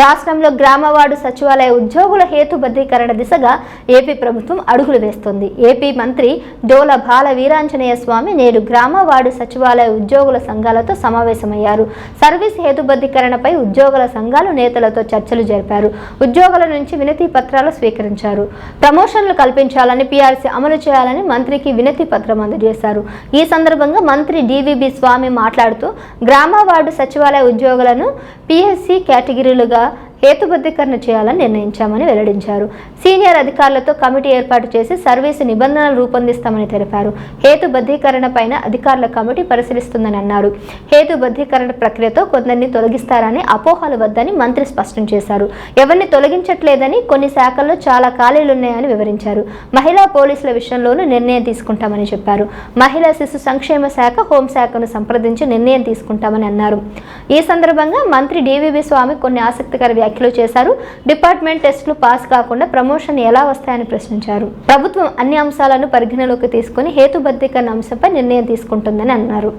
రాష్ట్రంలో గ్రామ వార్డు సచివాలయ ఉద్యోగుల హేతుబద్ధీకరణ దిశగా ఏపీ ప్రభుత్వం అడుగులు వేస్తోంది. ఏపీ మంత్రి డోల బాల వీరాంజనేయ స్వామి నేడు గ్రామ వార్డు సచివాలయ ఉద్యోగుల సంఘాలతో సమావేశమయ్యారు. సర్వీస్ హేతుబద్ధీకరణపై ఉద్యోగుల సంఘాలు నేతలతో చర్చలు జరిపారు. ఉద్యోగుల నుంచి వినతి పత్రాలు స్వీకరించారు. ప్రమోషన్లు కల్పించాలని, పీఆర్సీ అమలు చేయాలని మంత్రికి వినతి పత్రం అందజేశారు. ఈ సందర్భంగా మంత్రి డివిబి స్వామి మాట్లాడుతూ గ్రామ వార్డు సచివాలయ ఉద్యోగులను పిఎస్సి కేటగిరీలుగా హేతుబద్ధీకరణ చేయాలని నిర్ణయించామని వెల్లడించారు. సీనియర్ అధికారులతో కమిటీ ఏర్పాటు చేసి సర్వీసు నిబంధనలు రూపొందిస్తామని తెలిపారు. హేతుబద్ధీకరణ పైన అధికారుల కమిటీ పరిశీలిస్తుందని అన్నారు. హేతుబద్ధీకరణ ప్రక్రియతో కొందరిని తొలగిస్తారని అపోహలు వద్దని మంత్రి స్పష్టం చేశారు. ఎవరిని తొలగించట్లేదని, కొన్ని శాఖల్లో చాలా ఖాళీలున్నాయని వివరించారు. మహిళా పోలీసుల విషయంలోనూ నిర్ణయం తీసుకుంటామని చెప్పారు. మహిళా శిశు సంక్షేమ శాఖ, హోంశాఖను సంప్రదించి నిర్ణయం తీసుకుంటామని అన్నారు. ఈ సందర్భంగా మంత్రి డివిబి స్వామి కొన్ని ఆసక్తికర వ్యాఖ్యలు చేశారు. డిపార్ట్మెంట్ టెస్టులు పాస్ కాకుండా ప్రమోషన్ ఎలా వస్తాయని ప్రశ్నించారు. ప్రభుత్వం అన్ని అంశాలను పరిగణలోకి తీసుకుని హేతుబద్ధీకరణ అంశంపై నిర్ణయం తీసుకుంటుందని అన్నారు.